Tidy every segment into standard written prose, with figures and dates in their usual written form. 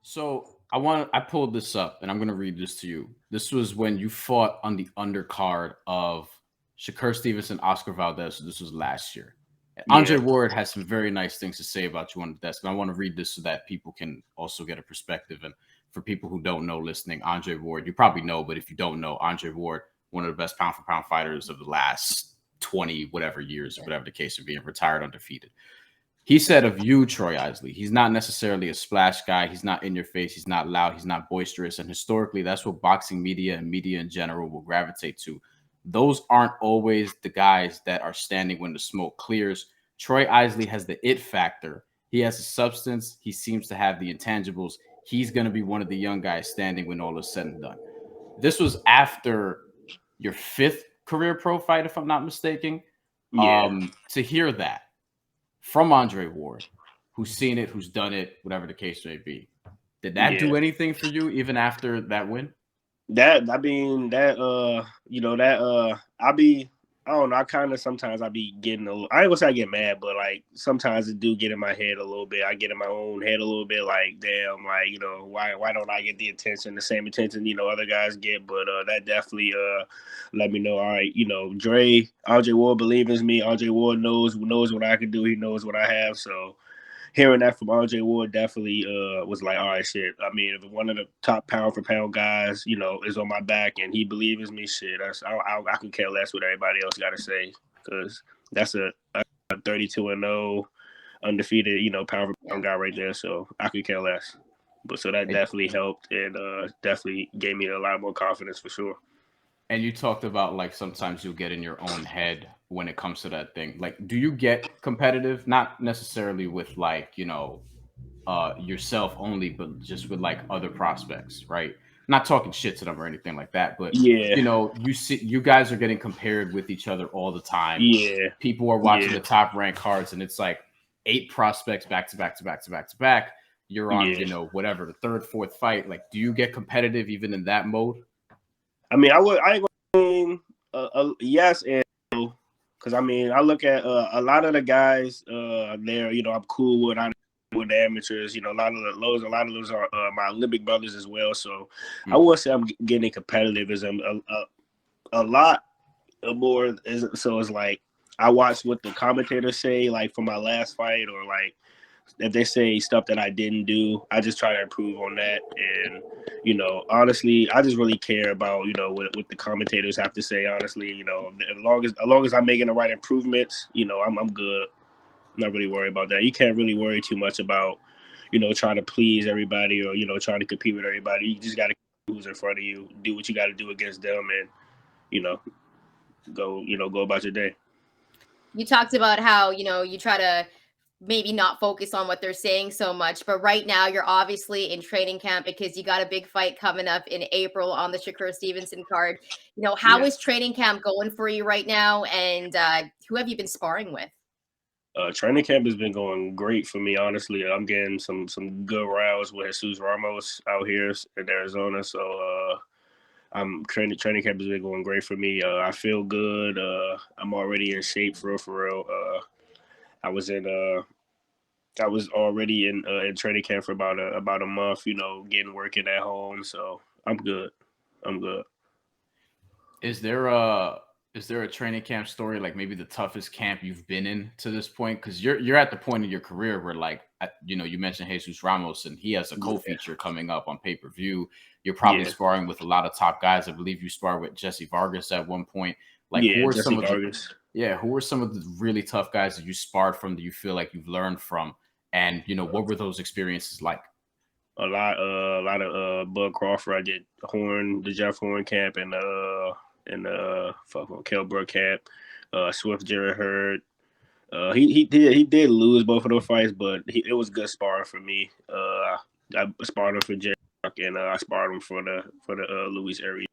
So I pulled this up and I'm gonna read this to you. This was when you fought on the undercard of Shakur Stevenson, Oscar Valdez. So this was last year. And Andre Yeah. Ward has some very nice things to say about you on the desk. And I want to read this so that people can also get a perspective. And for people who don't know listening, Andre Ward, you probably know, but if you don't know, Andre Ward, one of the best pound for pound fighters of the last 20 whatever years, or whatever the case of being retired undefeated. He said of you, Troy Isley, he's not necessarily a splash guy. He's not in your face. He's not loud. He's not boisterous. And historically, that's what boxing media and media in general will gravitate to. Those aren't always the guys that are standing when the smoke clears. Troy Isley has the it factor. He has the substance. He seems to have the intangibles. He's going to be one of the young guys standing when all is said and done. This was after your fifth career pro fight, if I'm not mistaken. Yeah. To hear that from Andre Ward, who's seen it, who's done it, whatever the case may be. Did that Yeah. do anything for you even after that win? That I mean that that I don't know, I kind of sometimes I be getting I ain't gonna say I get mad, but like sometimes it do get in my head a little bit. I get in my own head a little bit, like damn, like why don't I get the attention, the same attention other guys get? But that definitely let me know. All right, Andre Ward believes in me. Andre Ward knows what I can do. He knows what I have. So hearing that from RJ Ward definitely was like, all right, shit. I mean, if one of the top pound for pound guys, is on my back and he believes me, shit, I could care less what everybody else got to say, because that's a 32-0 undefeated, pound for pound guy right there. So I could care less. But so that definitely helped and definitely gave me a lot more confidence for sure. And you talked about like sometimes you'll get in your own head when it comes to that thing. Like, do you get competitive? Not necessarily with like, yourself only, but just with like other prospects, right? Not talking shit to them or anything like that, but Yeah, you see you guys are getting compared with each other all the time. yeah, People are watching yeah, the top ranked cards and it's like eight prospects back to back to back to back to back. You're on, yeah. whatever, the third, fourth fight. Like, do you get competitive even in that mode? I mean, I ain't going yes and no, because I mean, I look at a lot of the guys there. I'm cool with. I with the amateurs. A lot of those are my Olympic brothers as well. So I Mm. would say I'm getting competitive as a lot more. So it's like I watch what the commentators say, like for my last fight, or like if they say stuff that I didn't do, I just try to improve on that. And honestly, I just really care about what the commentators have to say. Honestly, as long as I'm making the right improvements, I'm good. I'm not really worried about that. You can't really worry too much about trying to please everybody or trying to compete with everybody. You just got to who's in front of you, do what you got to do against them, and you know go about your day. You talked about how, you try to maybe not focus on what they're saying so much, but right now you're obviously in training camp because you got a big fight coming up in April on the Shakur Stevenson card. How Yeah. is training camp going for you right now, and who have you been sparring with? Training camp has been going great for me. Honestly, I'm getting some good rounds with Jesus Ramos out here in Arizona. So I'm training camp has been going great for me. I feel good. I'm already in shape for real. For real. I was in I was already in training camp for about a month. Getting working at home. So I'm good. I'm good. Is there a training camp story, like maybe the toughest camp you've been in to this point? Because you're at the point in your career where like you mentioned Jesus Ramos and he has a Yeah. co-feature coming up on pay-per-view. You're probably Yeah. sparring with a lot of top guys. I believe you sparred with Jesse Vargas at one point. Like, Yeah. Jesse Vargas. who are some of the really tough guys that you sparred from that you feel like you've learned from? And what were those experiences like? A lot of Bud Crawford. I did the Jeff Horn camp, and Kell Brook camp. Swift Jerry Hurd. He did lose both of those fights, but it was good sparring for me. I sparred him for Jerry and I sparred him for the Luis area.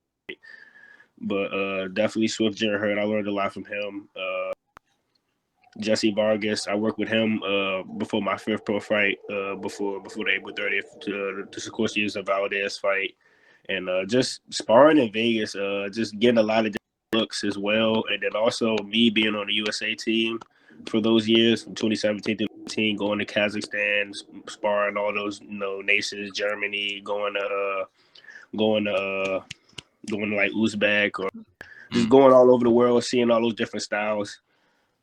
But definitely Swift Jerry Hurd. I learned a lot from him. Jesse Vargas. I worked with him before my fifth pro fight, before the April 30th to Secostius Valdez fight, and just sparring in Vegas, just getting a lot of looks as well, and then also me being on the USA team. for those years from 2017 to 2018, going to Kazakhstan, sparring all those nations, Germany, going to like Uzbek, or just going all over the world, seeing all those different styles.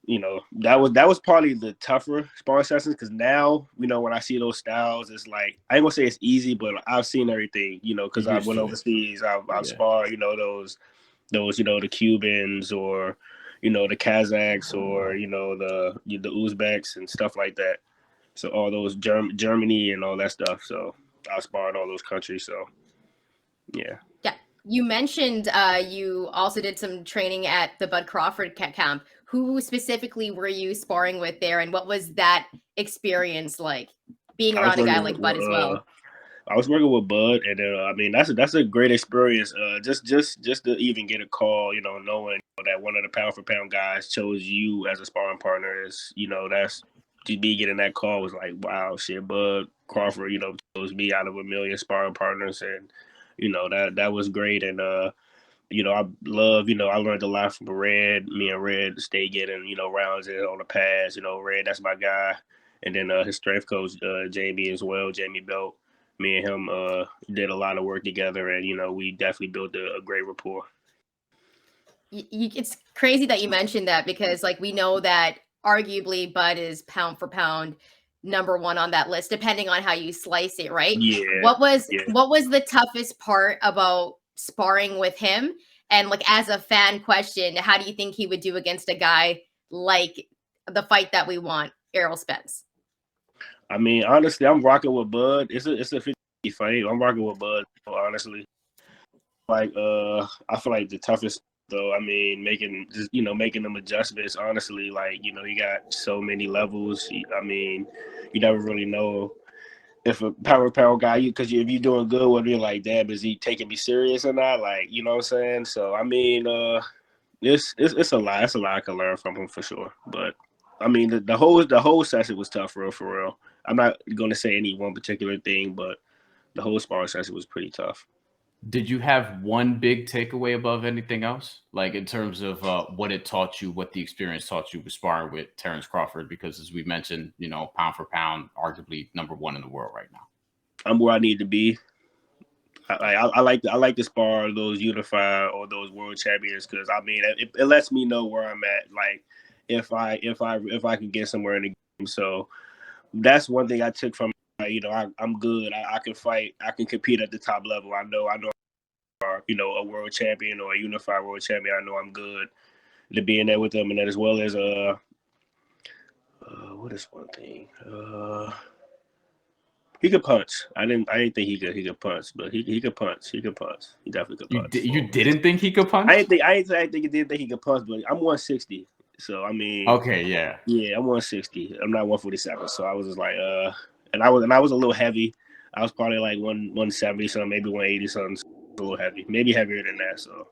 That was probably the tougher sparring sessions, because now, when I see those styles, it's like, I ain't gonna say it's easy, but I've seen everything, because I went overseas, I've sparred, those, the Cubans, or, the Kazakhs, or, the Uzbeks and stuff like that. So all those Germany and all that stuff. So I sparred all those countries. So yeah. Yeah. You mentioned you also did some training at the Bud Crawford camp. Who specifically were you sparring with there, and what was that experience like, being around a guy like Bud as well? I was working with Bud, and that's a great experience. Just to even get a call, knowing that one of the pound for pound guys chose you as a sparring partner is, that's, to be getting that call was like, wow, shit, Bud Crawford, chose me out of a million sparring partners, and that was great. And I love, I learned a lot from Red. Me and Red stay getting, rounds in on the pads. Red, that's my guy. And then his strength coach, Jamie as well, Jamie Belt. Me and him did a lot of work together, and, we definitely built a great rapport. It's crazy that you mentioned that, because like, we know that arguably Bud is pound for pound number one on that list, depending on how you slice it, right? Yeah. What was the toughest part about sparring with him? And like, as a fan question, how do you think he would do against a guy like the fight that we want, Errol Spence? I mean, honestly, I'm rocking with Bud. It's a 50 fight. I'm rocking with Bud, honestly. Like, I feel like the toughest, though, I mean, making them adjustments, honestly, like, he got so many levels. I mean, you never really know if a power guy, because if you're doing good, whether you're like, damn, is he taking me serious or not? Like, you know what I'm saying? So, I mean, it's a lot. It's a lot I can learn from him for sure. But, I mean, the whole session was tough, for real. I'm not going to say any one particular thing, but the whole sparring session was pretty tough. Did you have one big takeaway above anything else? Like, in terms of what it taught you, what the experience taught you with sparring with Terence Crawford? Because as we mentioned, pound for pound, arguably number one in the world right now. I'm where I need to be. I like to spar those unified or those world champions, because I mean it lets me know where I'm at. Like, if I can get somewhere in the game. So that's one thing I took from. I'm good. I can fight. I can compete at the top level. I know. A world champion or a unified world champion. I know I'm good to be in there with them, and then as well as what is one thing? He could punch. I didn't think he could punch, but he could punch. He definitely could punch. You didn't think he could punch? I didn't think he could punch, but I'm 160. So I mean, okay, yeah, I'm 160. I'm not 147. So I was just like, and I was a little heavy. I was probably like 170 something, maybe 180 something, a little heavy, maybe heavier than that. So,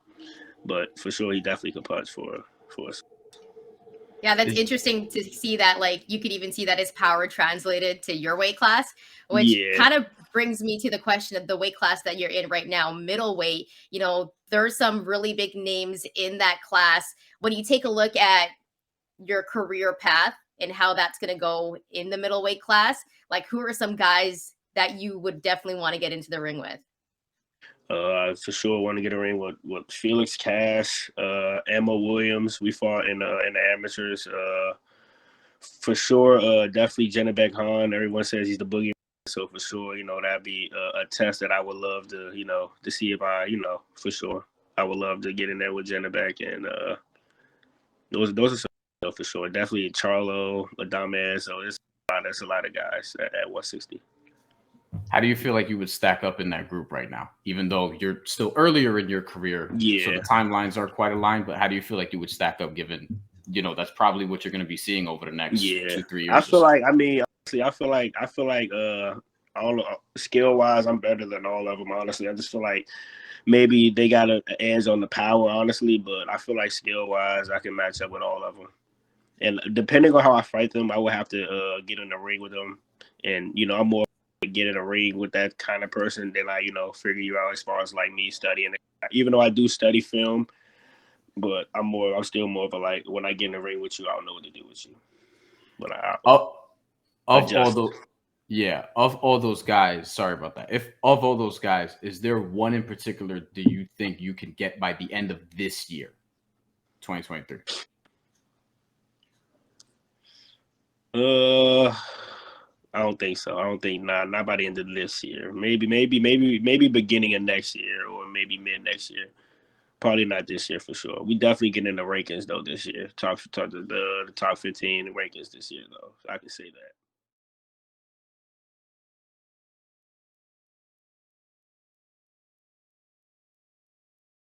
but for sure, he definitely could punch for us. Yeah, that's interesting to see that. Like, you could even see that his power translated to your weight class, which kind of brings me to the question of the weight class that you're in right now, middleweight. There's some really big names in that class. When you take a look at your career path and how that's going to go in the middleweight class, like, who are some guys that you would definitely want to get into the ring with? For sure want to get a ring with Felix Cash, Emma Williams. We fought in the amateurs. For sure, definitely Jennebeck Han. Everyone says he's the boogeyman. So for sure, that'd be a test that I would love to, to see if I, for sure, I would love to get in there with Jennebeck. And those are some, for sure. Definitely Charlo, Adame. So there's a lot of guys at 160. How do you feel like you would stack up in that group right now, even though you're still earlier in your career? Yeah. So the timelines are quite aligned, but how do you feel like you would stack up, given, that's probably what you're going to be seeing over the next 2-3 years? I feel like, honestly, I feel like all skill wise, I'm better than all of them. Honestly, I just feel like maybe they got an edge on the power, honestly, but I feel like skill wise, I can match up with all of them. And depending on how I fight them, I would have to get in the ring with them. And I'm more get in a ring with that kind of person than I, figure you out as far as like me studying. Even though I do study film, but I'm still more of a, like, when I get in the ring with you, I don't know what to do with you. but Of all adjust. those, yeah, of all those guys, sorry about that. If of all those guys, is there one in particular do you think you can get by the end of this year, 2023? I don't think so. I don't think not by the end of this year. Maybe beginning of next year or maybe mid next year. Probably not this year for sure. We definitely get in the rankings though this year. The top 15 rankings this year though. I can say that.